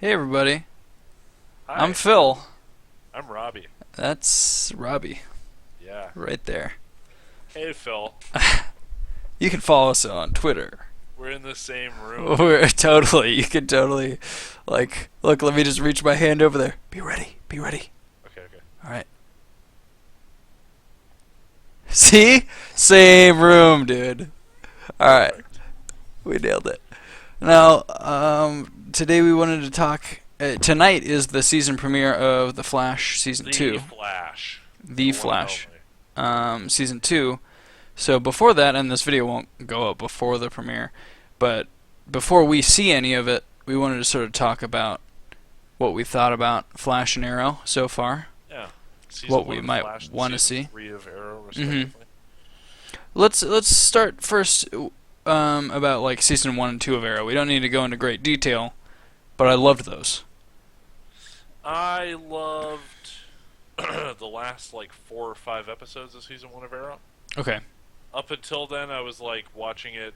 Hey everybody, I'm Hi, Phil. I'm Robbie. That's Robbie, Yeah. right there. Hey, Phil. You can follow us on Twitter. We're in the same room. We're totally, you can totally, look, let me just reach my hand over there. Be ready, be ready. Okay, okay. Alright. See? Same room, dude. Alright, Perfect. we nailed it. Now, today we wanted to talk. Tonight is the season premiere of The Flash Season The 2. Flash. The The one and Flash, only. Season 2. So before that, and this video won't go up before the premiere, but before we see any of it, we wanted to sort of talk about what we thought about Flash and Arrow so far, Yeah. Season what 1 we of might Flash and want to Season see. 3 of Arrow, hmm respectively. Let's start first about like season 1 and 2 of Arrow. We don't need to go into great detail, but I loved those. I loved the last, like, 4 or 5 episodes of Season 1 of Arrow. Okay. Up until then, I was, like, watching it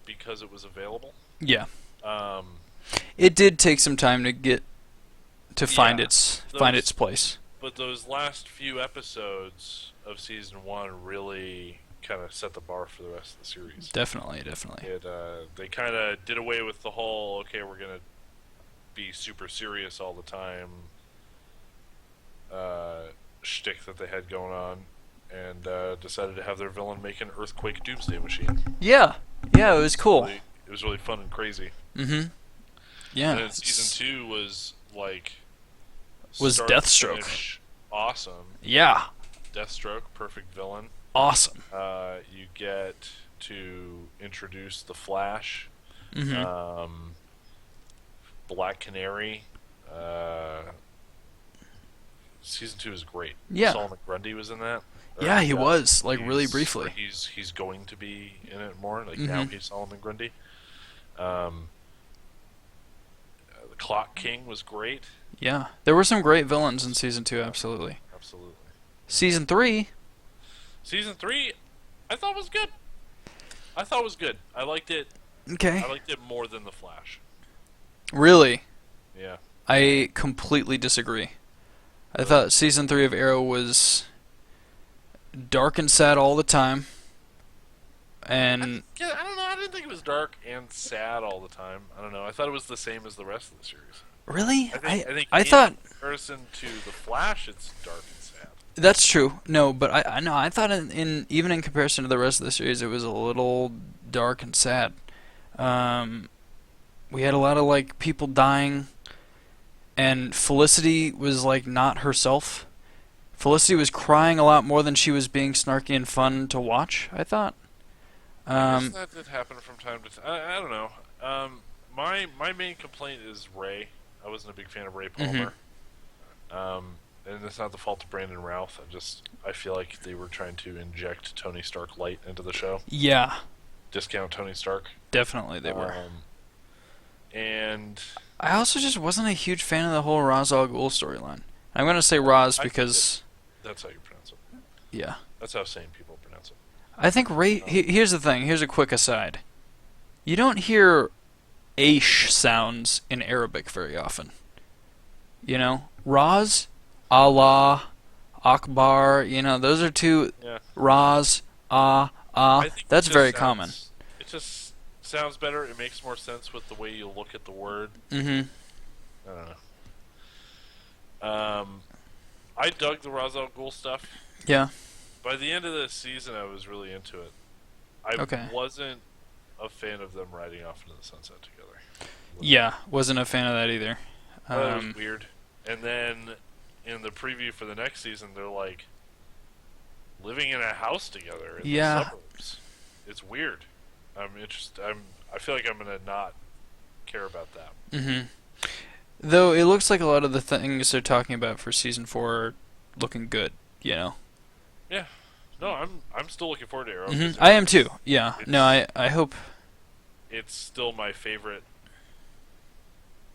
because it was available. Yeah. Um, It did take some time to get to find yeah. its Those, place. but those last few episodes of Season 1 really kind of set the bar for the rest of the series. Definitely, definitely. They kind of did away with the whole okay, we're gonna be super serious all the time shtick that they had going on, and decided to have their villain make an earthquake doomsday machine. Yeah. Yeah, it was cool. It was really fun and crazy. Mhm. And Yeah. then season 2 was like Was start to Deathstroke. finish awesome. Yeah. Deathstroke, perfect villain. Awesome. You get to introduce the Flash, Mhm. Black Canary. Uh, Season 2 is great. Yeah. Solomon Grundy was in that. Yeah, he was like really Or briefly. he's going to be in it more. Like now Mhm. he's Solomon Grundy. Um, the Clock King was great. Yeah. There were some great villains in season 2, absolutely. Absolutely. Season 3, Season 3, I thought was good. I thought was good. I liked it. okay. I liked it more than the Flash. Really, Yeah. I completely disagree. I thought season 3 of Arrow was dark and sad all the time. And Yeah, I don't know. I didn't think it was dark and sad all the time. I don't know. I thought it was the same as the rest of the series. really, I think I in thought comparison to the Flash, it's dark and sad. that's true. No, but I know I thought in even in comparison to the rest of the series, it was a little dark and sad. Um, we had a lot of like people dying, and Felicity was like not herself. Felicity was crying a lot more than she was being snarky and fun to watch, I thought. I guess Um, that did happen from time to time. I don't know. My main complaint is Ray. I wasn't a big fan of Ray mhm. Palmer. And it's not the fault of Brandon Routh. I feel like they were trying to inject Tony Stark light into the show, Yeah, discount Tony Stark. definitely they were. And I also just wasn't a huge fan of the whole Ra's al Ghul storyline. I'm gonna say Ra's I think that because, that's how you pronounce it. yeah. That's how sane people pronounce it. I think Ray. Here's the thing. Here's a quick aside. You don't hear Aish sounds in Arabic very often. You know, Raz, Allah, Akbar. You know, those are two. Yeah. Raz, I think That's very common. it just sounds better. It makes more sense with the way you look at the word. Mhm. I don't know. I dug the Ra's al Ghul stuff. Yeah. By the end of the season, I was really into it. I Okay. wasn't a fan of them riding off into the sunset together. Yeah. Wasn't a fan of that either. That was weird. And then in the preview for the next season, they're like living in a house together in Yeah. the suburbs. It's weird. I'm interested. I feel like I'm gonna not care about that. Mhm. Though it looks like a lot of the things they're talking about for season 4 are looking good. You know. Yeah. No, I'm still looking forward to Arrow. I am too. Yeah. No, I hope. It's still my favorite.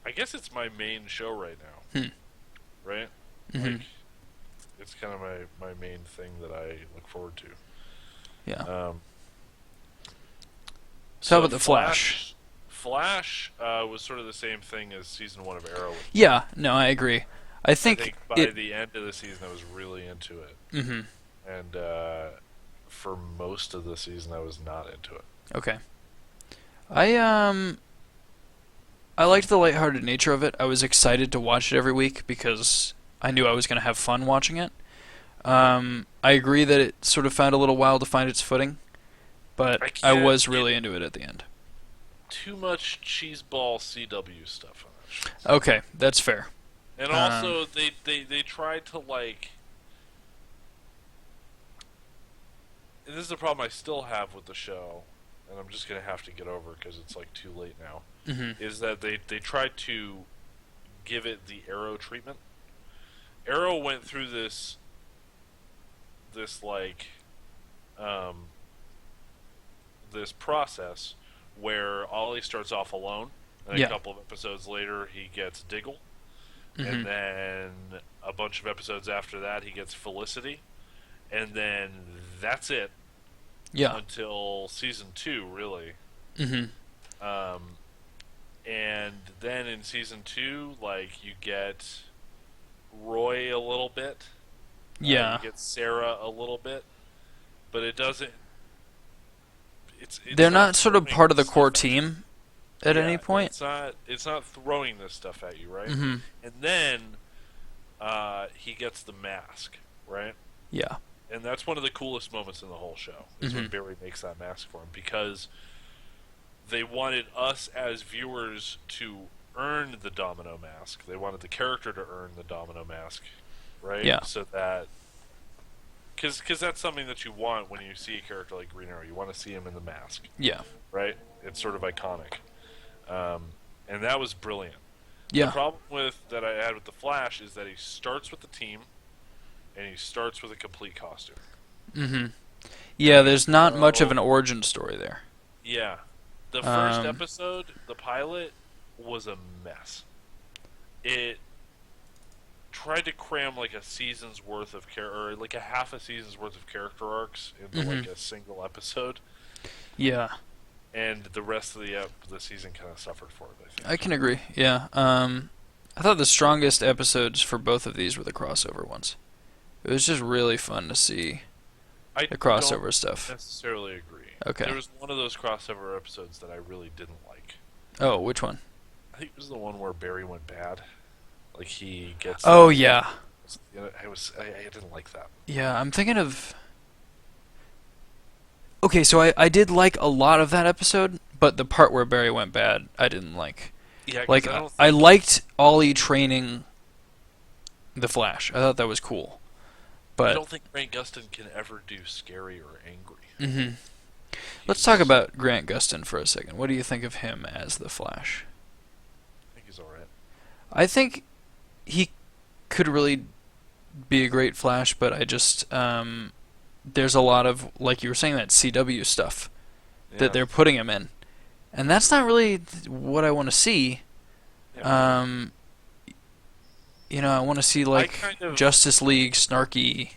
I guess it's my main show right now. Hmm. Right? Mhm. Like, it's kind of my main thing that I look forward to. Yeah. Um, So how about the Flash? Flash was sort of the same thing as season 1 of Arrow. Yeah, no, I agree. I I think think by it. the end of the season, I was really into it, Hmm. and for most of the season, I was not into it. Okay. I I liked the lighthearted nature of it. I was excited to watch it every week because I knew I was going to have fun watching it. I agree that it sort of found a little while to find its footing, but I I can't was get really into it at the end. too much cheeseball CW stuff on that show. Okay, that's fair. And Um, also, they tried to, like. And this is a problem I still have with the show, and I'm just going to have to get over because it's, like, too late now. mhm. Is that they tried to give it the Arrow treatment. Arrow went through this like um, this process where Ollie starts off alone, and a Yeah. couple of episodes later he gets Diggle, and Mhm. then a bunch of episodes after that he gets Felicity, and then that's it Yeah. until season 2, really. Mhm. Um, and then in season 2, like, you get Roy a little bit, you Yeah. get Sarah a little bit, but it doesn't. It's They're not not sort of throwing part of the this core stuff at you. team at any Yeah, point. it's not throwing this stuff at you, right? Mhm. And then he gets the mask, right? Yeah. And that's one of the coolest moments in the whole show is when Mhm. Barry makes that mask for him, because they wanted us as viewers to earn the Domino mask. They wanted the character to earn the Domino mask, right? Yeah. So that, because that's something that you want when you see a character like Green Arrow. You want to see him in the mask, Yeah. right? It's sort of iconic, and that was brilliant. The Yeah. problem with that I had with the Flash is that he starts with the team, and he starts with a complete costume. Mhm. Yeah, there's not much of So an origin story there. yeah, the first Um, episode, the pilot, was a mess. It tried to cram like a season's worth of or like a half a season's worth of character arcs into like a single episode, yeah. and the rest of the season kind of suffered for it. I I think. can agree. Yeah. I thought the strongest episodes for both of these were the crossover ones. It was just really fun to see I the don't crossover stuff. necessarily agree. Okay. There was one of those crossover episodes that I really didn't like. Oh, which one? I think it was the one where Barry went bad. Like he gets. Oh, yeah. I didn't like that. Yeah, I'm thinking of. Okay, so I did like a lot of that episode, but the part where Barry went bad, I didn't like. Yeah, because Like, I don't I think liked Ollie training the Flash. I thought that was cool. I But. don't think Grant Gustin can ever do scary or angry. Hmm. Let's He's- talk about Grant Gustin for a second. What do you think of him as the Flash? I think he's alright. I think he could really be a great Flash, but I just there's a lot of, like you were saying, that CW stuff that they're putting him in, and that's not really what I want to see. Yeah. Um, I want to see I like kind of, Justice League snarky.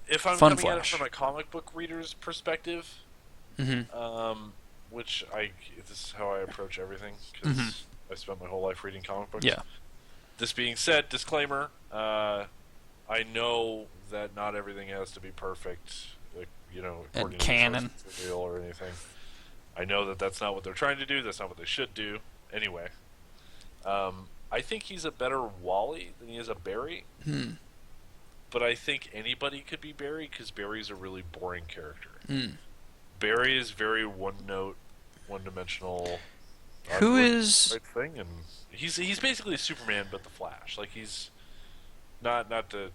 if I'm fun coming at it Flash. from a comic book reader's perspective, Hmm. which this is how I approach everything because Mhm. I spent my whole life reading comic books. Yeah. This being said, disclaimer: I know that not everything has to be perfect, like, according to the canon. source material or anything. I know that that's not what they're trying to do. That's not what they should do. Anyway, I think he's a better Wally than he is a Barry. Hmm. But I think anybody could be Barry because Barry's a really boring character. Hmm. Barry is very one note, one dimensional. Who is right thing, and he's basically Superman but the Flash. Like he's not the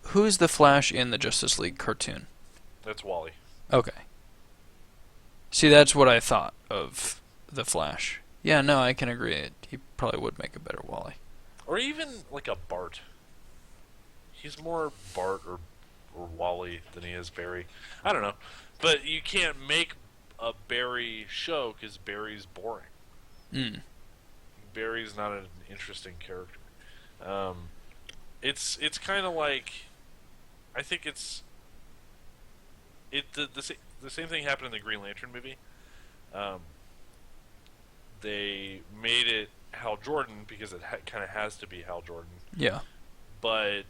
who's the Flash in the Justice League cartoon? that's Wally. Okay. See, that's what I thought of the Flash. Yeah, no, I can agree. He probably would make a better Wally. Or even like a Bart. He's more Bart or Wally than he is Barry. I don't know. But you can't make a Barry show because Barry's boring. Mm. Barry's not an interesting character. It's kind of like, I think the same thing happened in the Green Lantern movie. they made it Hal Jordan because it kind of has to be Hal Jordan, Yeah. but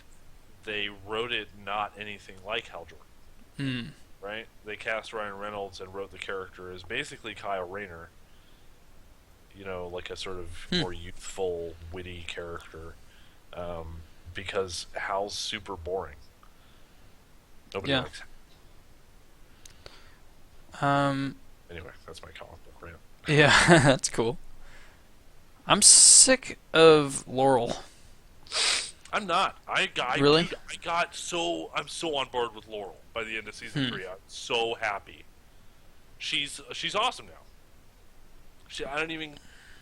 they wrote it not anything like Hal Jordan. Mm. Right? They cast Ryan Reynolds and wrote the character as basically Kyle Rayner. You know, like a sort of more youthful, witty character. Because Hal's super boring. Nobody Yeah. likes him. Anyway, that's my comic book rant. Yeah, that's cool. I'm sick of Laurel. I'm not. Really? Dude, I'm so on board with Laurel by the end of season 3. I'm so happy. She's awesome now.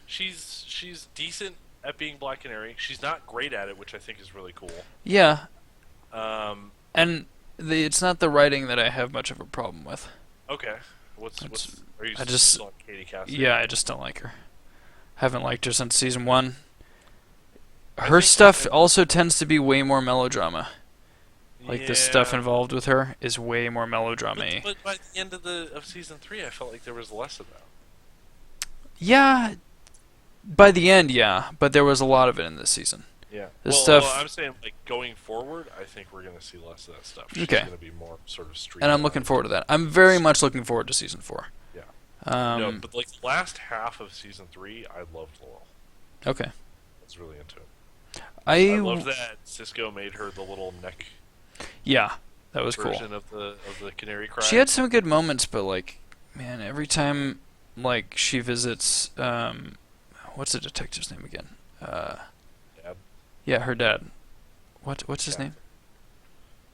She's decent at being Black Canary. She's not great at it, which I think is really cool. Yeah, Um, and it's not the writing that I have much of a problem with. okay. Are you I just- still on Katie Cassidy? Yeah, I just don't like her. Haven't liked her since season 1. I Her think stuff that- also tends to be way more melodrama. Like the stuff Yeah. involved with her is way more melodrama-y. But by the end of season 3, I felt like there was less of that. Yeah, by the end, yeah, but there was a lot of it in this season. Yeah. The well, stuff- I'm saying, like, going forward, I think we're going to see less of that stuff. She's Okay. going to be more sort of street. And I'm looking forward to that. I'm very much looking forward to season 4. Yeah. Um, No, but, like, the last half of season 3, I loved Laurel. okay. I was really into it. I I love that Cisco made her the little neck Yeah, that was cool. version of the canary cry. She had some good moments, but like, man, every time like she visits, what's the detective's name again? Dad. Yeah, her dad. What's his name?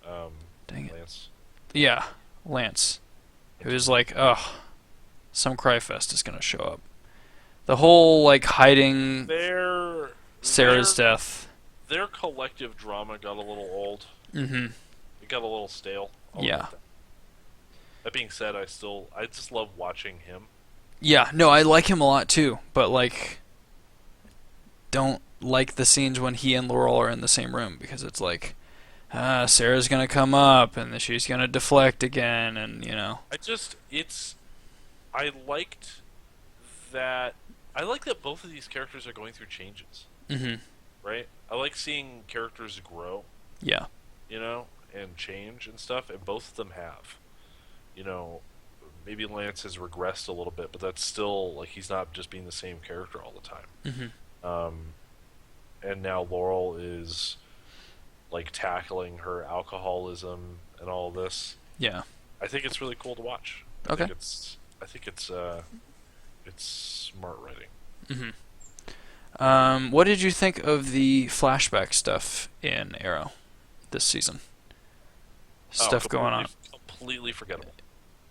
Dang it. Lance. Yeah, Lance. It was like, ugh, some cryfest is gonna show up. The whole like hiding Sarah's death. Their collective drama got a little old. Mm-hmm. It got a little stale. Yeah. That being said, I just love watching him. Yeah, no, I like him a lot too, but like, don't like the scenes when he and Laurel are in the same room because it's like, Sarah's gonna come up and then she's gonna deflect again, and you know. I liked that. I like that both of these characters are going through changes. Mm-hmm. Right? I like seeing characters grow. Yeah. You know, and change and stuff, and both of them have. You know, maybe Lance has regressed a little bit, but that's still like he's not just being the same character all the time. Mm-hmm. And now Laurel is like tackling her alcoholism and all this. Yeah. I think it's really cool to watch. Okay. I think it's smart writing. Mm-hmm. What did you think of the flashback stuff in Arrow this season? Stuff going on. Completely forgettable.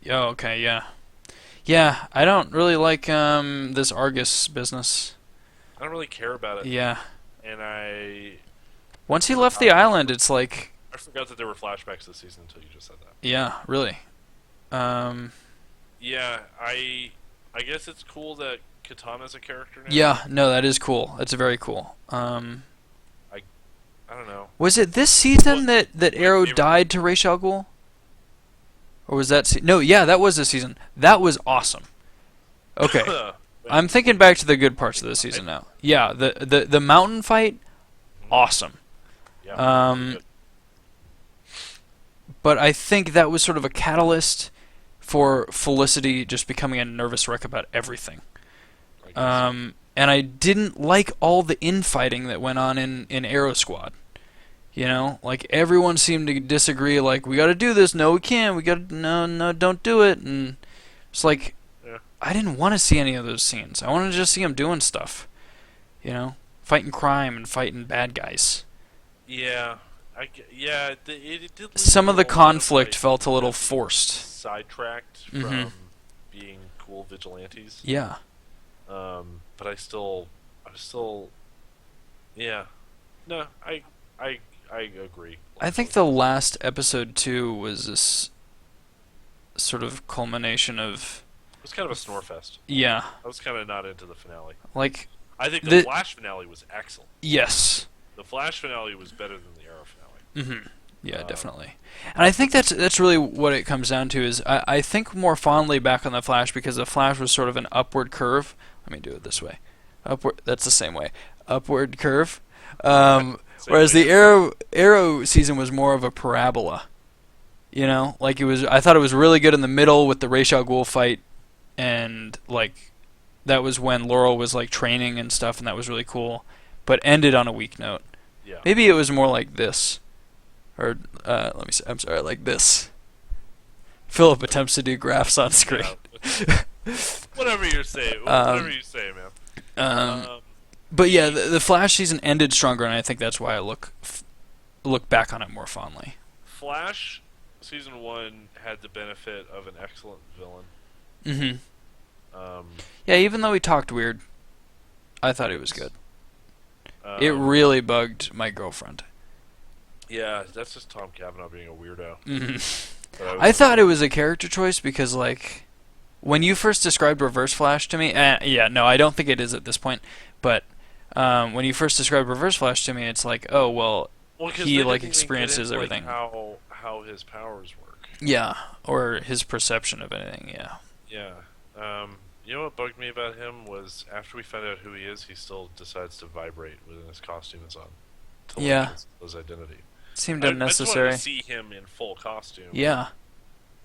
Oh, okay, yeah. Yeah, I don't really like this Argus business. I don't really care about it. Yeah. And Once he left the island, it's like... I forgot that there were flashbacks this season until you just said that. Yeah, really. Yeah, I guess it's cool that Katana's a character now. Yeah, no, that is cool. That's very cool. I don't know. Was it this season that Arrow died to Ra's al Ghul? Or was that... No, yeah, that was this season. That was awesome. Okay. I'm thinking back to the good parts of this season now. Yeah, the mountain fight, awesome. Yeah. Good. But I think that was sort of a catalyst for Felicity just becoming a nervous wreck about everything. And I didn't like all the infighting that went on in Arrow Squad. You know, like everyone seemed to disagree. Like, we got to do this. No, we can't. We got to no, don't do it. And it's like, yeah. I didn't want to see any of those scenes. I wanted to just see them doing stuff. You know, fighting crime and fighting bad guys. Yeah, it did. Leave Some of the a little conflict bit, like, felt a little forced. sidetracked Mhm. from being cool vigilantes. Yeah. But I was still, yeah. No, I agree. I think the last episode too was this sort of culmination of It was kind of a snore fest. yeah, I was kind of not into the finale. like I think the The- Flash finale was excellent. yes. The Flash finale was better than the Arrow finale. Mhm. Yeah, definitely. And I think that's really what it comes down to is I think more fondly back on the Flash because the Flash was sort of an upward curve. Let me do it this way. Upward. That's the same way. Upward curve. Same Whereas way. the Arrow season was more of a parabola. You know, like it was. I thought it was really good in the middle with the Ra's al Ghul fight, and like that was when Laurel was like training and stuff, and that was really cool. But ended on a weak note. Yeah. Maybe it was more like this, or let me see. I'm sorry, like this. Philip attempts to do graphs on screen. Yeah. Whatever you're saying. Whatever you say, man. Um, but yeah, the Flash season ended stronger, and I think that's why I look back on it more fondly. Flash season 1 had the benefit of an excellent villain. Mm-hmm. Yeah, even though he talked weird, I thought he was good. It Um, really bugged my girlfriend. Yeah, that's just Tom Cavanaugh being a weirdo. Mm-hmm. I thought it was a character choice because, like, when you first described Reverse Flash to me, yeah, no, I don't think it is at this point, but when you first described Reverse Flash to me, it's like, oh, well, 'cause he, they like, didn't even get experiences into, like, everything. how his powers work. Yeah, or his perception of anything, yeah. Yeah. You know what bugged me about him was after we find out who he is, he still decides to vibrate when his costume is on. To, like, Yeah. his identity. Seemed I just unnecessary. wanted to see him in full costume. Yeah,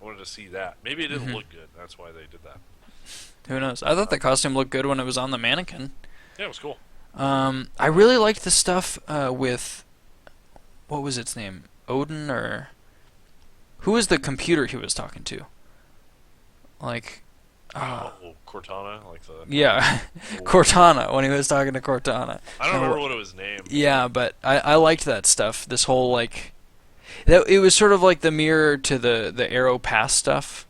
I wanted to see that. Maybe it didn't Mhm. look good. That's why they did that. who knows? I thought the costume looked good when it was on the mannequin. Yeah, it was cool. I really liked the stuff with, what was its name? Odin, or who was the computer he was talking to? Like, Oh, Cortana, like the. yeah, Cortana, when he was talking to Cortana. I don't And remember what it was named. Yeah, but I liked that stuff. This whole, like, it was sort of like the mirror to the Arrow Pass stuff.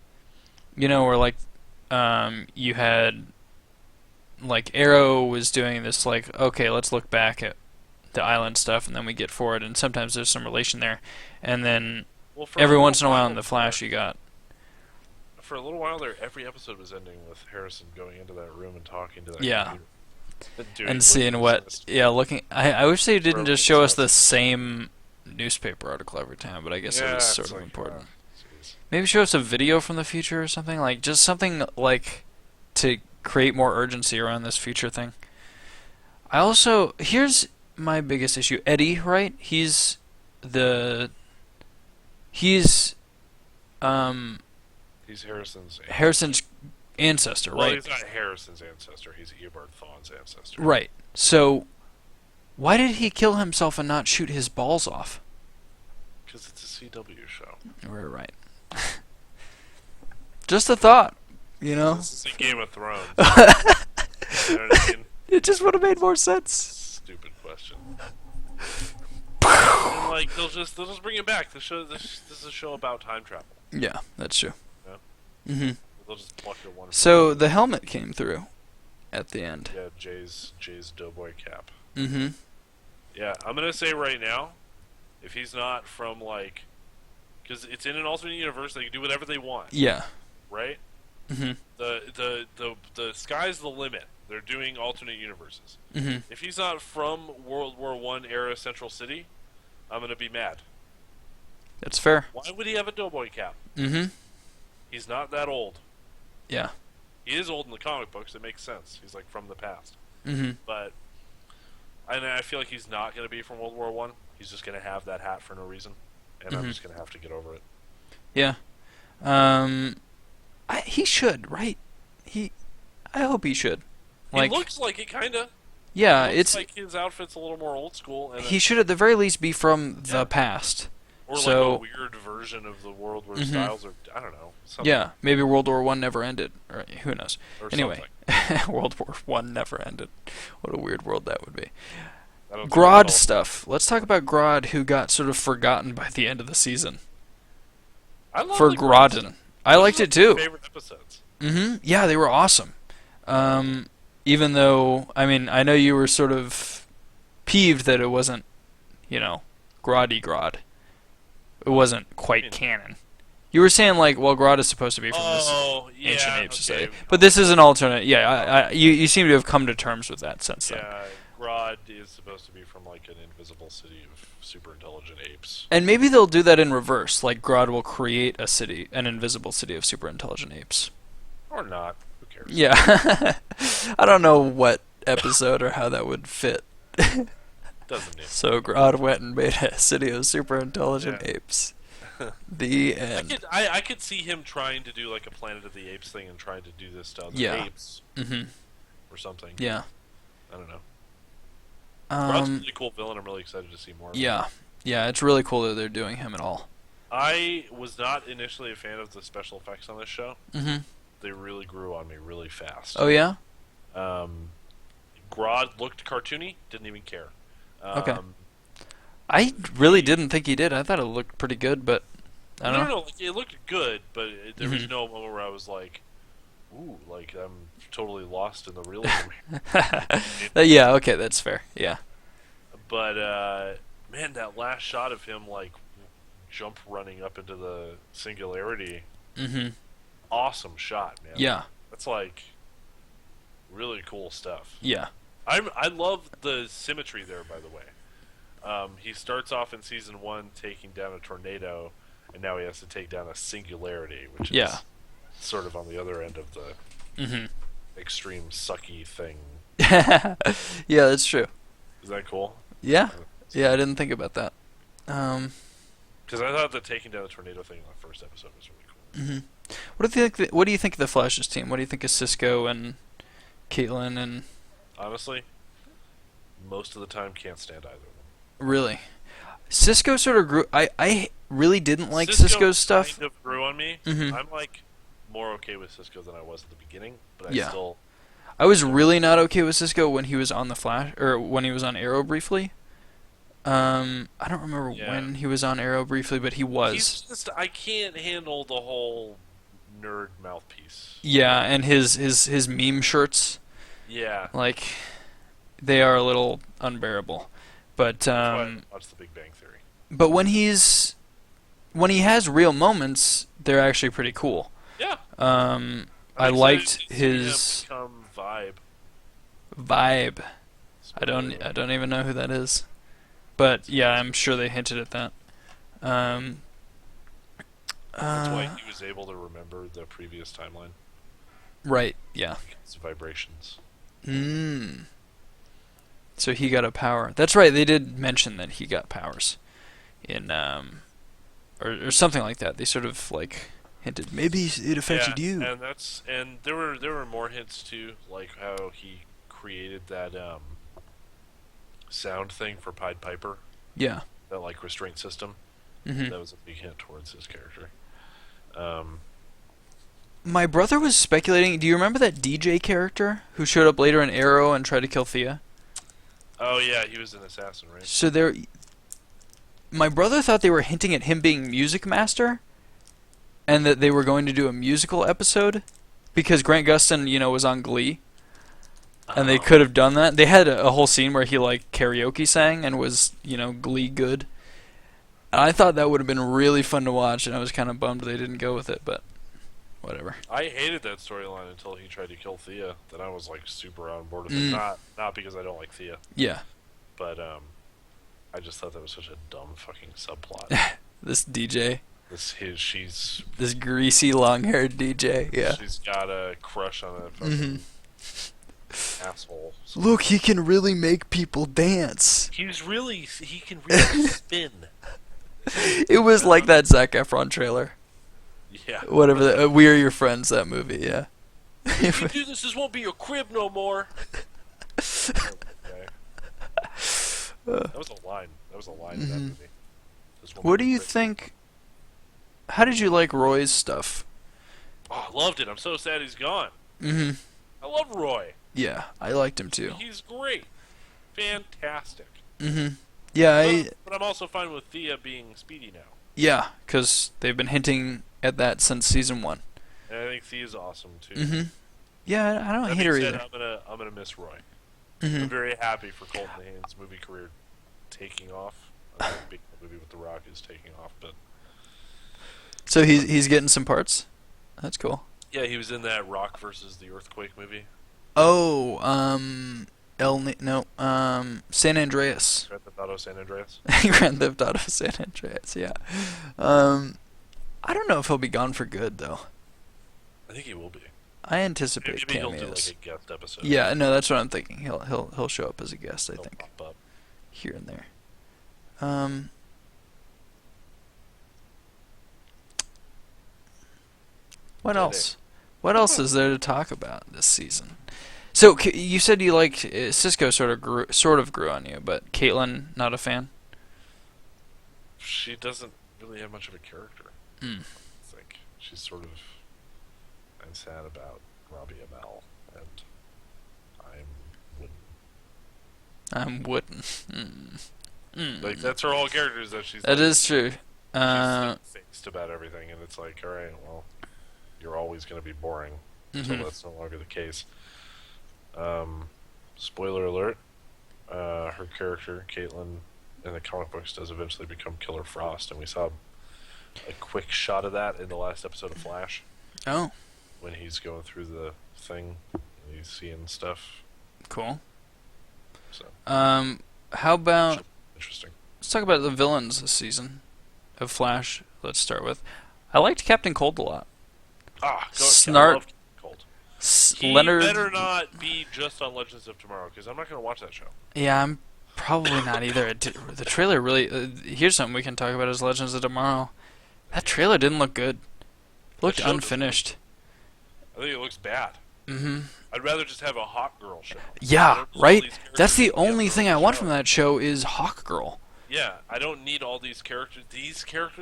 You know, where, like, you had, like, Arrow was doing this, like, okay, let's look back at the island stuff, and then we get forward, and sometimes there's some relation there. And then Well, for every little once in a while in while the Flash, you got, For a little while there, every episode was ending with Harrison going into that room and talking to that Yeah. computer. Doing and seeing looking what, assist. yeah, looking, I wish they didn't just show us stuff. the same newspaper article every time, but I guess it was it's sort of like, important. jeez. Maybe show us a video from the future or something, like just something like to create more urgency around this future thing. I also, here's my biggest issue. Eddie, right? He's He's Harrison's. Harrison's ancestor, Well, right? he's not Harrison's ancestor. He's Eobard Thawne's ancestor. Right. So why did he kill himself and not shoot his balls off? Because it's a CW show. We're right. Just a thought, you know? This is a Game of Thrones. You know what I mean? It just would have made more sense. Stupid question. And, like they'll just bring it back. The show. This is a show about time travel. Yeah, that's true. Yeah. hmm They'll just pluck it one. So the helmet came through at the end. Yeah, Jay's Doughboy cap. hmm Yeah, I'm gonna say right now, if he's not from like, because it's in an alternate universe, they can do whatever they want, Yeah. right? hmm The sky's the limit. They're doing alternate universes. hmm If he's not from World War I era Central City, I'm gonna be mad. That's fair. Why would he have a Doughboy cap? hmm He's not that old. Yeah. He is old in the comic books. It makes sense. He's like from the past. hmm But I feel like he's not gonna be from World War One. He's just gonna have that hat for no reason, and I'm Mhm. just gonna have to get over it. Yeah. He should, right? I hope he should. Like, He looks like it, kinda. yeah, Looks it's like his outfit's a little more old school, and he should at the very least be from the Yeah. past. or so- like a weird version of the world where Mhm. styles are. I don't know. Something, Yeah, maybe World War One never ended, or who knows. Or Anyway, something. World War One never ended. What a weird world that would be. I don't think Grodd that'll- stuff. Let's talk about Grodd, who got sort of forgotten by the end of the season. I love For the Grodd Groddon, stuff. I Those liked are it too. my favorite episodes. Yeah, they were awesome. Even though, I mean, I know you were sort of peeved that it wasn't, Groddy Grodd. It wasn't quite canon. You were saying like, well, Grodd is supposed to be from this Yeah, ancient ape okay. society, but this is an alternate. Yeah, you seem to have come to terms with that since then. Yeah, Grodd is supposed to be from like an invisible city of super intelligent apes. And maybe they'll do that in reverse. Like Grodd will create a city, an invisible city of super intelligent apes. Or not. Who cares? Yeah. I don't know what episode or how that would fit. Doesn't need. So Grodd went and made a city of super intelligent Yeah. apes. The I end. could I could see him trying to do like a Planet of the Apes thing and trying to do this to other Yeah. apes Mhm. or something. Yeah. I don't know. Grodd's a Um. really cool villain. I'm really excited to see more of him. Yeah. Yeah. It's really cool that they're doing him at all. I was not initially a fan of the special effects on this show. Mhm. They really grew on me really fast. Oh yeah. Um, Grodd looked cartoony. Didn't even care. Okay. I really didn't think he did. I thought it looked pretty good, but I don't know. No. Like, it looked good, but there was Mhm. no moment where I was like, "Ooh, like I'm totally lost in the realism." Yeah. Okay. That's fair. Yeah. But man, that last shot of him like jump running up into the singularity, Mhm. awesome shot, man. Yeah. That's like really cool stuff. Yeah. I love the symmetry there, by the way. He starts off in season 1 taking down a tornado, and now he has to take down a singularity, which Yeah. is sort of on the other end of the Mhm. extreme sucky thing. Yeah. That's true. Is that cool? Yeah. Yeah. I didn't think about that. Because I thought the taking down the tornado thing in the first episode was really cool. Mhm. What do you think of the Flash's team? What do you think of Cisco and Caitlyn and Honestly, most of the time can't stand either of them. really? Cisco sort of grew. I really didn't like Cisco's stuff. Kind of grew on me. Mhm. I'm like more okay with Cisco than I was at the beginning, but I Yeah. still. I was really not okay with Cisco when he was on the Flash or when he was on Arrow briefly. I don't remember Yeah. when he was on Arrow briefly, but he was. He's just I can't handle the whole nerd mouthpiece. Yeah, and his meme shirts, Yeah. like, they are a little unbearable. But That's why I watch The Big Bang Theory. but when he has real moments, they're actually pretty cool. Yeah. I I'm excited liked to see his him become Vibe. vibe. I Spoiler. don't even know who that is. But yeah, I'm sure they hinted at that. That's why he was able to remember the previous timeline. Right, yeah. It's vibrations. Mm. So he got a power. That's right, they did mention that he got powers in or something like that. They sort of like hinted maybe it affected you. And there were more hints too, like how he created that sound thing for Pied Piper, Yeah. that like restraint system. Mhm. That was a big hint towards his character. My brother was speculating, do you remember that DJ character who showed up later in Arrow and tried to kill Thea? Oh yeah, he was an assassin, right? So my brother thought they were hinting at him being Music Master, and that they were going to do a musical episode, because Grant Gustin, was on Glee, and they Oh. could have done that. They had a whole scene where he like karaoke sang and was, Glee good. And I thought that would have been really fun to watch, and I was kind of bummed they didn't go with it, but whatever. I hated that storyline until he tried to kill Thea. Then I was like super on board with Mm. it. Not because I don't like Thea, Yeah, but I just thought that was such a dumb fucking subplot. this DJ, She's this greasy long-haired DJ, yeah. she's got a crush on a Mhm. fucking asshole. Look, he can really make people dance. He can really spin. It was like that Zac Efron trailer. Yeah. Whatever, We Are Your Friends, that movie, yeah. If you do this won't be your crib no more. Okay. That was a line. That was a line in that Mhm. movie. This won't What be do your you crib. think? How did you like Roy's stuff? Oh, I loved it. I'm so sad he's gone. Mm-hmm. I love Roy. Yeah, I liked him too. He's great. Fantastic. Mm-hmm. Yeah, But I'm also fine with Thea being Speedy now. yeah, because they've been hinting at that since season 1. And I think Thea's awesome too. Mm-hmm. Yeah, I don't That hate her being said, either. I'm gonna miss Roy. Mm-hmm. I'm very happy for Colton Haynes' movie career taking off. I think big movie with The Rock is taking off, but So he's getting some parts. That's cool. yeah, he was in that Rock versus the Earthquake movie. Oh, San Andreas. Grand Theft Auto San Andreas. Grand Theft Auto San Andreas. Yeah. I don't know if he'll be gone for good though. I think he will be. I anticipate Maybe he'll do cameos. like a guest episode. Yeah, no, that's what I'm thinking. He'll show up as a guest, I He'll think, pop up. here and there. Um, what Today. else? What else is there to talk about this season? So you said you liked Cisco sort of grew on you, but Caitlyn not a fan. She doesn't really have much of a character. Mm. It's like she's sort of. I'm sad about Robbie Amell, and I'm wooden. Mm. Mm. like that's her whole characters that she's. That like, is true. she's fixed about everything, and it's like, all right, well, you're always going to be boring, so Mhm. that's no longer the case. Spoiler alert: her character, Caitlyn, in the comic books, does eventually become Killer Frost, and we saw a quick shot of that in the last episode of Flash Oh, when he's going through the thing, and he's seeing stuff. cool. So How about interesting. let's talk about the villains this season of Flash. Let's start with. I liked Captain Cold a lot. Ah, Snart- I love Cold. He Leonard. better not be just on Legends of Tomorrow, because I'm not going to watch that show. Yeah, I'm probably not either. The trailer really. Here's something we can talk about: is Legends of Tomorrow. That trailer didn't look good. Looked show doesn't unfinished. I think it looks bad. Mm-hmm. I'd rather just have a hot girl show. I Yeah, don't need all right. these That's the characters to be only on thing their I own want show. from that show is Hawk Girl. Yeah, I don't need all these characters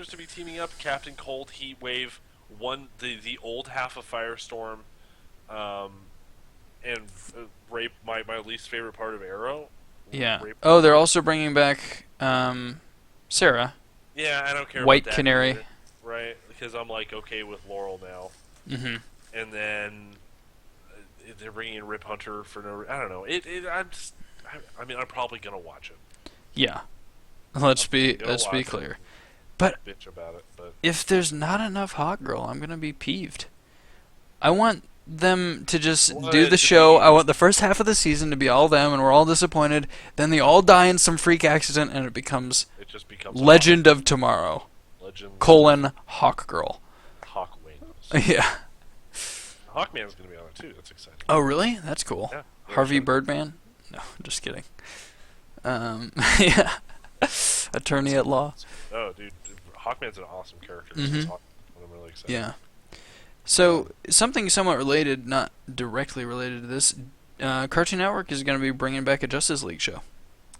to be teaming up. Captain Cold, Heat Wave, the old half of Firestorm, and Rape. My least favorite part of Arrow. Yeah. Rape. Oh, they're also bringing back Sarah. Yeah, I don't care. White about that Canary. either, right? Because I'm like okay with Laurel now, Mm-hmm. and then they're bringing in Rip Hunter for no. I don't know. I mean, I'm probably gonna watch it. Yeah. Let's be Gonna watch it. clear. But Bitch about it, but if there's not enough Hawk Girl, I'm gonna be peeved. I want them to just Want do it the to show. be- I want the first half of the season to be all them, and we're all disappointed. Then they all die in some freak accident, and it becomes it just becomes Legend of Tomorrow: Legend Hawk Girl. Hawk Wings. Yeah. Hawkman's gonna be on it too. That's exciting. Oh, really? That's cool. Yeah. Harvey Birdman? No, just kidding. Yeah. Attorney at law. Oh, dude, Hawkman's an awesome character. Mhm. This is Hawkman. I'm really excited. Yeah. So, something somewhat related, not directly related to this, Cartoon Network is going to be bringing back a Justice League show.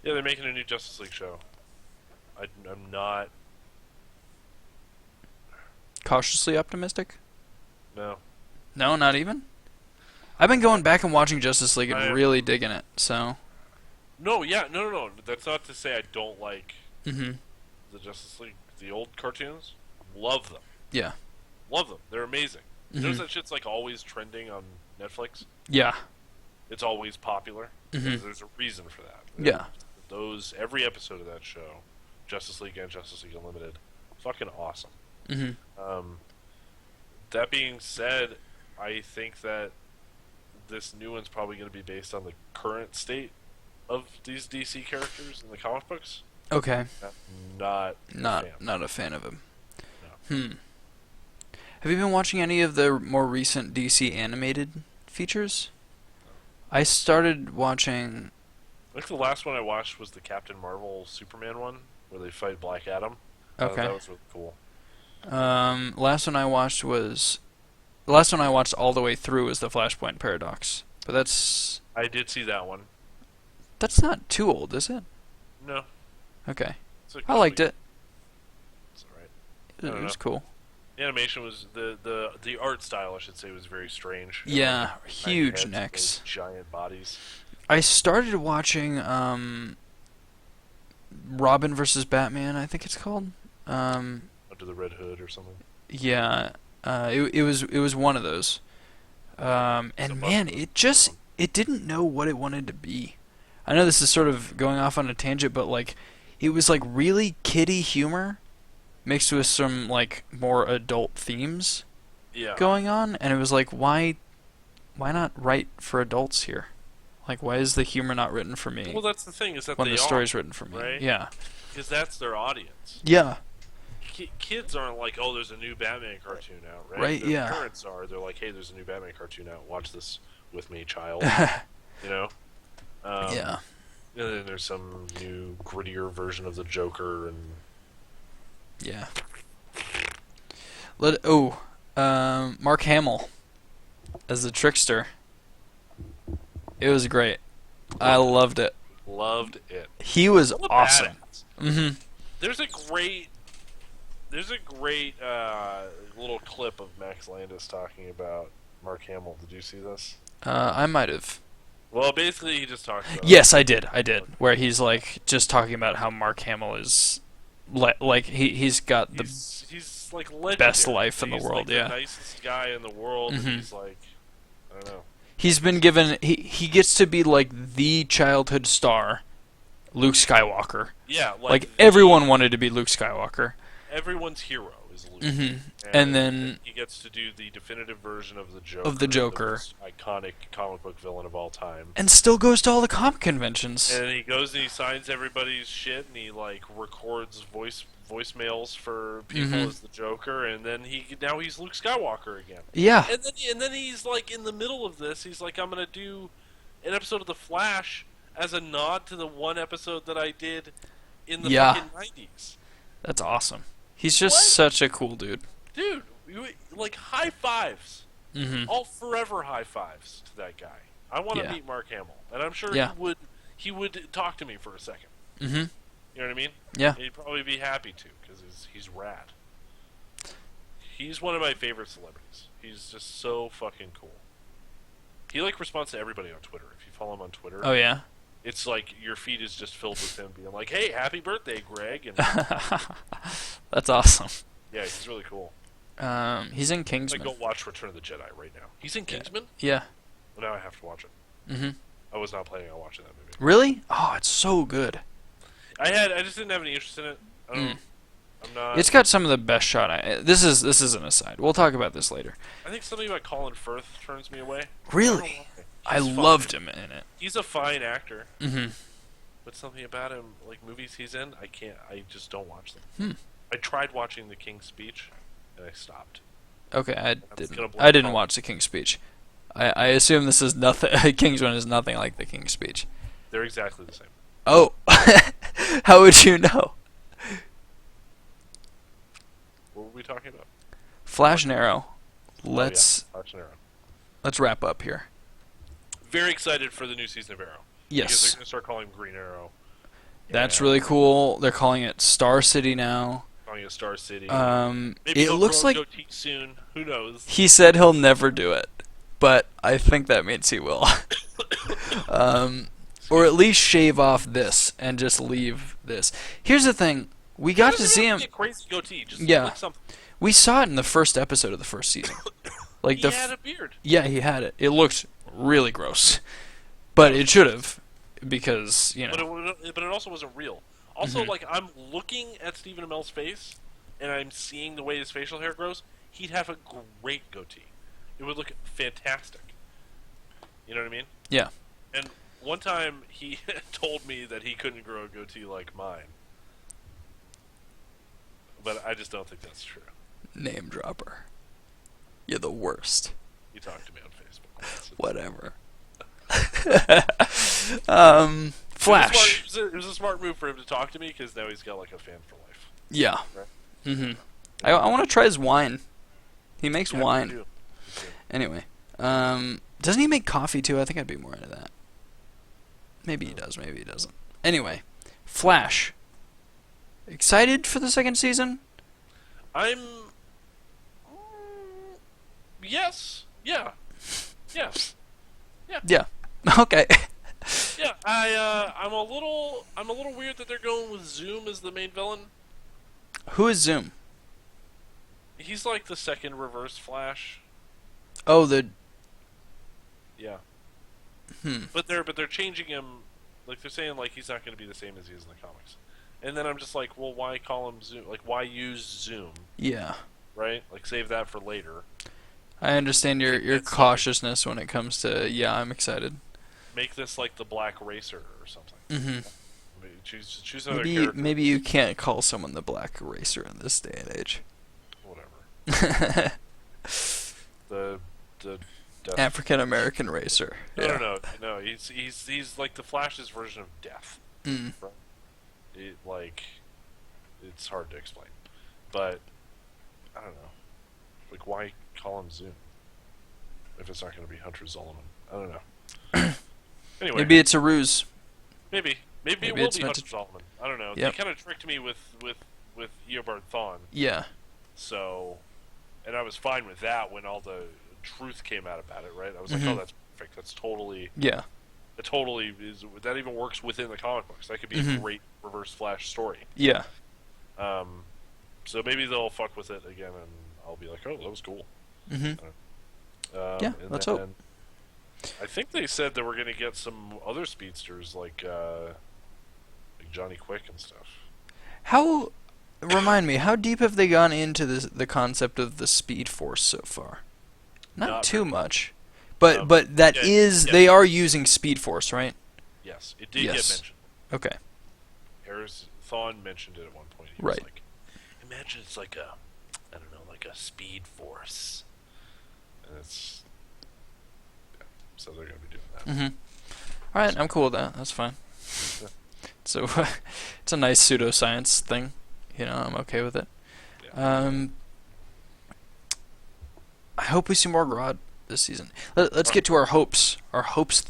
Yeah, they're making a new Justice League show. I'm not. Cautiously optimistic? No. No, not even? I've been going back and watching Justice League and I- really digging it, so. No, yeah, no. That's not to say I don't like Mm-hmm. the Justice League, the old cartoons. Love them. Yeah. Love them. They're amazing. Mhm. Notice that shit's like always trending on Netflix. Yeah. It's always popular. Mhm. There's a reason for that. Yeah. Every episode of that show, Justice League and Justice League Unlimited, fucking awesome. Mm-hmm. That being said, I think that this new one's probably going to be based on the current state of these DC characters in the comic books. Okay. Not Not a fan of him. Hmm. Have you been watching any of the more recent DC animated features? I started watching. I think the last one I watched was the Captain Marvel Superman one, where they fight Black Adam. Okay. That was really cool. Last one I watched all the way through was the Flashpoint Paradox. But that's I did see that one. not too old, is it? No. Okay. It's a I liked it. It's alright. It don't was know. cool. The animation was the art style, I should say, was very strange. Yeah, Tiny huge heads, necks. those giant bodies. I started watching Robin versus Batman, I think it's called. Under the Red Hood or something. Yeah, it was one of those. And man, it didn't know what it wanted to be. I know this is sort of going off on a tangent, but like it was like really kiddie humor mixed with some like more adult themes Yeah. going on, and it was like why not write for adults here? Like why is the humor not written for me Well, that's the thing is that when they the are, story's written for me? right? Yeah. because that's their audience. Yeah. kids aren't like, oh, there's a new Batman cartoon out, right? Right, Their yeah. parents are. They're like, hey, there's a new Batman cartoon out. Watch this with me, child. You know. Yeah. And then there's some new grittier version of the Joker, and Yeah. Mark Hamill as the Trickster. It was great. I loved it. loved it. He was What a awesome. badass. Mm-hmm. There's a great little clip of Max Landis talking about Mark Hamill. Did you see this? I might have. Well, basically, he just talks about. Yes, I did. I did. Where he's like just talking about how Mark Hamill is, like he's got the He's like legendary. best life in the He's world. like Yeah. the nicest guy in the world. And Mhm. he's like, I don't know. He's been given. He gets to be like the childhood star, Luke Skywalker. Yeah, Like everyone wanted to be Luke Skywalker. everyone's hero is Luke. Mhm. And then he gets to do the definitive version of the Joker. the Joker. most iconic comic book villain of all time. and still goes to all the comic conventions. And he goes and he signs everybody's shit, and he like records voicemails for people Mhm. as the Joker, and then now he's Luke Skywalker again. Yeah. And then he's like in the middle of this, he's like, I'm gonna do an episode of The Flash as a nod to the one episode that I did in the Yeah. fucking 90s. That's awesome. He's just What? such a cool dude. Dude, like high fives. Mm-hmm. All forever high fives to that guy. I want to Yeah. meet Mark Hamill, and I'm sure Yeah. he would talk to me for a second. Mm-hmm. You know what I mean? Yeah. He'd probably be happy to, because he's rad. He's one of my favorite celebrities. He's just so fucking cool. He like responds to everybody on Twitter. If you follow him on Twitter, Oh yeah. it's like your feed is just filled with him being like, "Hey, happy birthday, Greg!" And That's awesome. yeah, he's really cool. He's in Like, Kingsman. go watch Return of the Jedi right now. He's in Kingsman. Yeah. Well, now I have to watch it. Mm-hmm. I was not planning on watching that movie. Really? Oh, it's so good. I just didn't have any interest in it. I'm not. It's got some of the best shot. This is an aside. We'll talk about this later. I think something about Colin Firth turns me away. Really? I He's fine. loved him in it. He's a fine actor, Mm-hmm. but something about him, like movies he's in, I can't. I just don't watch them. Hmm. I tried watching The King's Speech, and I stopped. Okay, I gonna blame didn't Colin. watch the King's Speech. I assume this is nothing. Kingsman is nothing like the King's Speech. They're exactly the same. Oh, how would you know? What were we talking about? Flash and Arrow. Let's Flash and Arrow. let's wrap up here. Very excited for the new season of Arrow. Because Yes, they're going to start calling him Green Arrow. that's and really cool. They're calling it Star City now. Calling it Star City. Maybe It he'll looks grow a like goatee soon. Who knows? he said he'll never do it, but I think that means he will. Or at least shave off this and just leave this. Here's the thing: we got to Doesn't see even him. have to be a crazy goatee. Just Yeah. like something. We saw it in the first episode of the first season. Like He had a beard. yeah, he had it. It looked really gross, but it should have, because But it also wasn't real. Also, Mhm. like, I'm looking at Stephen Amell's face, and I'm seeing the way his facial hair grows. He'd have a great goatee. It would look fantastic. You know what I mean? Yeah. And one time he told me that he couldn't grow a goatee like mine. But I just don't think that's true. Name dropper. You're the worst. You talked to me on Facebook. Whatever. Flash. Flash. It was a smart move for him to talk to me because now he's got like a fan for life. Yeah. Right. Mhm. I want to try his wine. He makes Yeah, me wine. too. Anyway, doesn't he make coffee too? I think I'd be more into that. Maybe he does. Maybe he doesn't. Anyway, Flash. Excited for the second season? I'm. Yes. Yeah. Yeah. Yeah. Okay. Yeah. I'm a little weird that they're going with Zoom as the main villain. Who is Zoom? He's like the second Reverse Flash. Oh, the. Yeah. Hmm. But they're changing him. Like they're saying like he's not going to be the same as he is in the comics. And then I'm just like, well, why call him Zoom? Like, why use Zoom? Yeah. Right? Like, save that for later. I understand your It's cautiousness when it comes to. Yeah, I'm excited. Make this like the Black Racer or something. Mm-hmm. Choose another Maybe character. maybe you can't call someone the Black Eraser in this day and age. Whatever. The death. African American racer. No, no, Yeah. no, no. He's like the Flash's version of death. Mm. Right? Like, it's hard to explain, but I don't know. Like, why call him Zoom if it's not going to be Hunter Zolomon? I don't know. Anyway, Maybe it's a ruse. maybe it maybe will it's be meant Hunter to- Zolomon. I don't know. Yep. They kind of tricked me with Eobard Thawne. Yeah. So, and I was fine with that when all the truth came out about it. Right? I was like, Mhm. oh, that's perfect. That's totally. Yeah. It totally is. That even works within the comic books. That could be a Mhm. great Reverse Flash story. Yeah. So maybe they'll fuck with it again, and I'll be like, oh, that was cool. Mhm. Yeah, let's hope. I think they said that we're going to get some other speedsters like Johnny Quick and stuff. How remind me, how deep have they gone into the concept of the Speed Force so far? Not too very much. But that yeah, is yeah. they are using Speed Force, right? Yes, it did Yes. get mentioned. Okay. Harris Thawne mentioned it at one point. He Right. was like, imagine it's like a, I don't know, like a Speed Force. And it's, yeah, so they're going to be doing that. Mhm. All right, I'm cool with that. That's fine. Yeah. So it's a nice pseudoscience thing. You know, I'm okay with it. Yeah. I hope we see more Grodd this season. Let's get to our hopes. Our hopes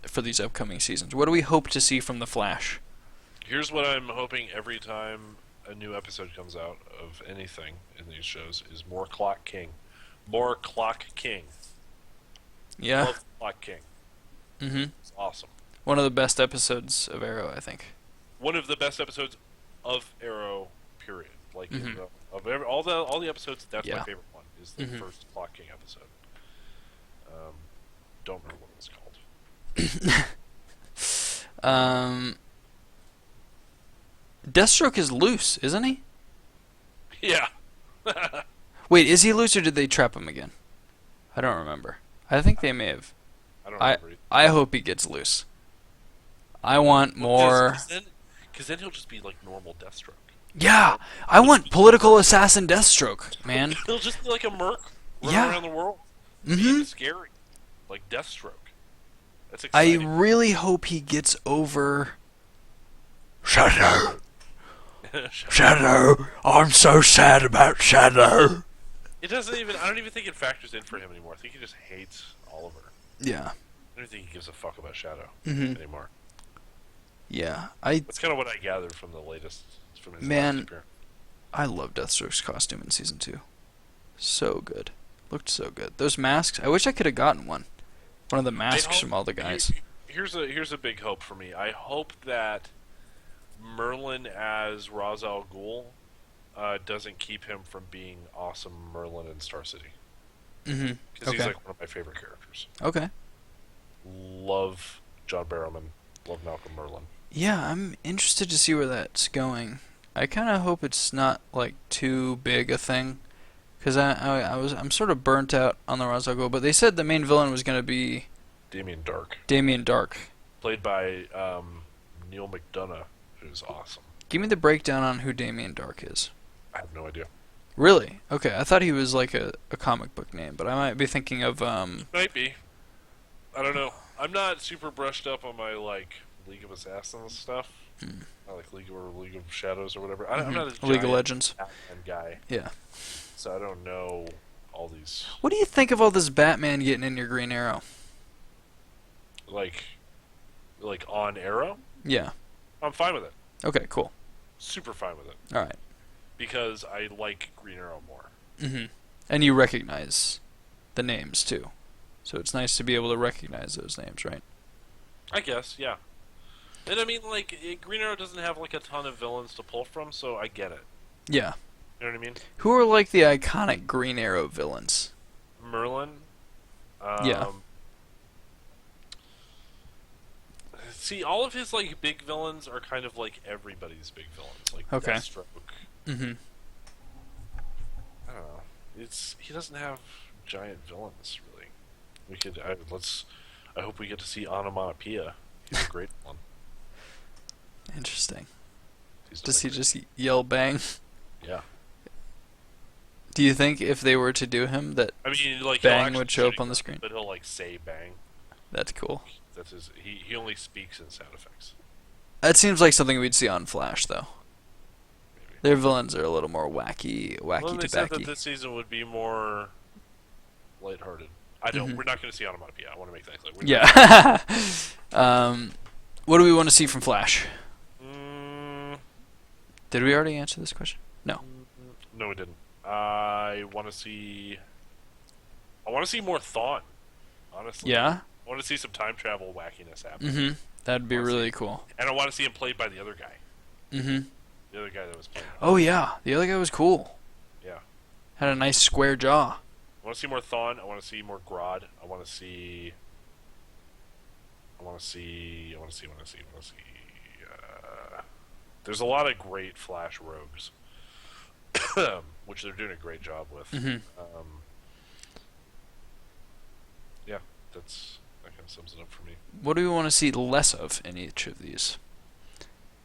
for these upcoming seasons. What do we hope to see from the Flash? Here's what I'm hoping every time a new episode comes out of anything in these shows is more Clock King. More Clock King. Yeah. Love Clock King. Mhm. It's awesome. One of the best episodes of Arrow, I think. One of the best episodes of Arrow, period. Like Mhm. all the episodes, that's Yeah. my favorite one. Is the Mhm. first Clock King episode. Don't remember what it was called. Deathstroke is loose, isn't he? Yeah. Wait, is he loose or did they trap him again? I don't remember. I think they may have. I don't I remember. Either. I hope he gets loose. I want more. Because then he'll just be like normal Deathstroke. Yeah, I want political assassin Deathstroke, man. He'll just be like a merc running Yeah. around the world. Mhm. Being scary. Like Deathstroke. That's I exciting. really hope he gets over. Shadow, Shadow. I'm so sad about Shadow. It doesn't even. I don't even think it factors in for him anymore. I think he just hates Oliver. Yeah. I don't think he gives a fuck about Shadow Mhm. anymore. Yeah. That's kind of what I gathered from the latest. From his Man. last appearance. I love Deathstroke's costume in season 2. So good. Looked so good. Those masks. I wish I could have gotten one. One of the masks from all the guys. Here's a big hope for me. I hope that Merlin as Ra's al Ghul doesn't keep him from being awesome Merlin in Star City. Mhm. Because Okay. he's like one of my favorite characters. Okay. Love John Barrowman. Love Malcolm Merlin. Yeah, I'm interested to see where that's going. I kind of hope it's not like too big a thing, because I'm sort of burnt out on the Ra's al Ghul. But they said the main villain was gonna be Damien Dark. Damien Dark. Played by Neil McDonough, who's awesome. Give me the breakdown on who Damien Dark is. I have no idea. Really? Okay, I thought he was like a comic book name, but I might be thinking of Might be. I don't know. I'm not super brushed up on my like League of Assassins stuff. I like League of Shadows or whatever. I'm not a League of giant Legends. Batman guy, Yeah. so I don't know all these What do you think of all this Batman getting in your Green Arrow? like on Arrow. Yeah. I'm fine with it. Okay, cool. Super fine with it All right. because I like Green Arrow more. Mhm. And you recognize the names too, so it's nice to be able to recognize those names, right? I guess, yeah. And I mean, like Green Arrow doesn't have like a ton of villains to pull from, so I get it. Yeah. You know what I mean? Who are like the iconic Green Arrow villains? Merlin. Yeah. See, all of his like big villains are kind of like everybody's big villains, like Okay. Deathstroke. Mhm. I don't know. He doesn't have giant villains really. We could I hope we get to see Onomatopoeia. He's a great one. And Interesting. He's done Does a he great- just yell bang? Yeah. Do you think if they were to do him that I mean, like he'll bang actually would show up shoot on the it, screen? but he'll like say bang. That's cool. That's his. He only speaks in sound effects. That seems like something we'd see on Flash, though. Maybe. Their villains are a little more wacky Well, they said that tobacco. this season would be more lighthearted. I don't. Mhm. We're not going to see onomatopoeia. I want to make that clear. Yeah. What do we want to see from Flash? Mm, Did we already answer this question? No. no, we didn't. I want to see. I want to see more Thawne. Honestly. Yeah. I want to see some time travel wackiness happen, Mm-hmm. That'd be Wanna see- really cool. and I want to see him played by the other guy. Mm-hmm. The other guy that was playing. Oh yeah, the other guy was cool. Yeah. Had a nice square jaw. I want to see more Thawne. I want to see more Grodd. I want to see. There's a lot of great Flash rogues, which they're doing a great job with. Mm-hmm. Yeah, that kind of sums it up for me. What do we want to see less of in each of these?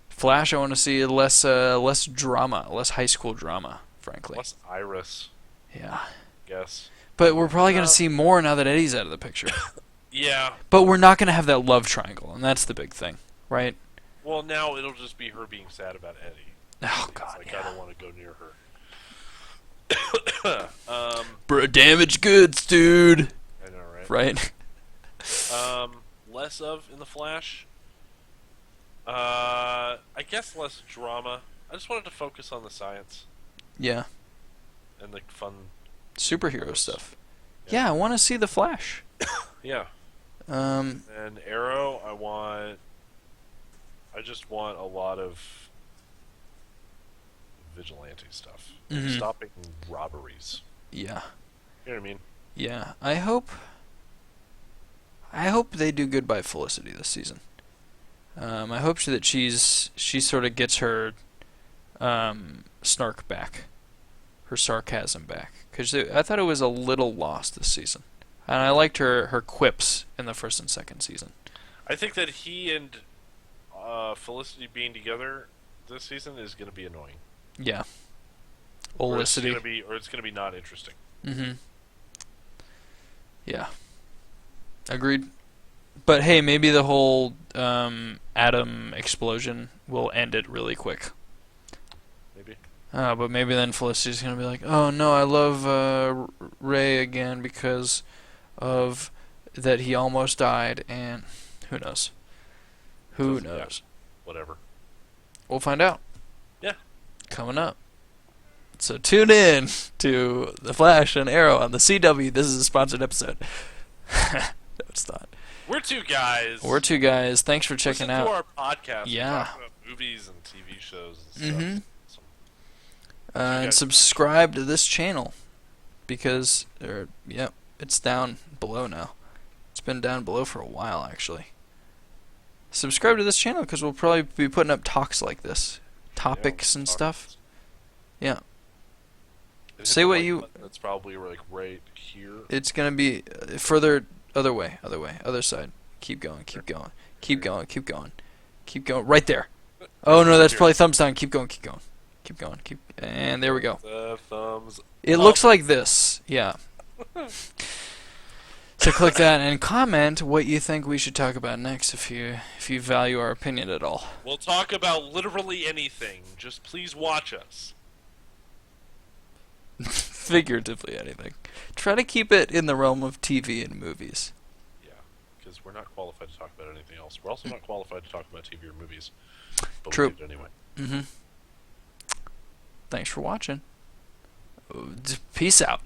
Flash, I want to see less drama, less high school drama, frankly. Plus Iris, Yeah. I guess. But we're probably going to see more now that Eddie's out of the picture. Yeah. But we're not going to have that love triangle, and that's the big thing, right? Well, now it'll just be her being sad about Eddie. Oh, It's God, like yeah. I don't want to go near her. Bro, damaged goods, dude. I know, right? Right? Less of in the Flash. I guess less drama. I just wanted to focus on the science Yeah. and the fun. Superhero stuff. Yeah. Yeah, I want to see the Flash. Yeah. Um, And Arrow, I just want a lot of vigilante stuff. Mhm. Stopping robberies. yeah. You know what I mean? Yeah. I hope they do good by Felicity this season. I hope that she sort of gets her snark back, her sarcasm back, because I thought it was a little lost this season, and I liked her quips in the first and second season. I think that he and Felicity being together this season is going to be annoying. Yeah. Or it's Felicity. going to be not interesting. Mm-hmm. Yeah. Agreed. But hey, maybe the whole atom explosion will end it really quick. Maybe. But maybe then Felicity's gonna be like, "Oh no, I love Ray again because of that he almost died," and who knows? Who Doesn't- yeah. knows? Whatever. We'll find out. Yeah. Coming up. So tune in to The Flash and Arrow on the CW. This is a sponsored episode. No, it's not. We're two guys. We're two guys. Thanks for checking Listen out. to our podcast. We Yeah. talk about movies and TV shows and stuff. Mhm. So, And guys- subscribe to this channel because it's down below now. It's been down below for a while actually. Subscribe to this channel because we'll probably be putting up talks like this, topics yeah, and talk- stuff. Yeah, hit Say the what like you- button. That's probably like right here. it's gonna be further other way, other side. Keep going, keep going, keep going, keep going, keep going. Right there. Oh no, that's Here. probably thumbs down. Keep going, keep going, keep going, and there we go. The thumbs. It up. looks like this, yeah. So click that and comment what you think we should talk about next if you value our opinion at all. We'll talk about literally anything. Just please watch us. Figuratively anything. Try to keep it in the realm of TV and movies. Yeah, because we're not qualified to talk about anything else. We're also not qualified to talk about TV or movies. But True. we did it anyway. Thanks for watching. Peace out.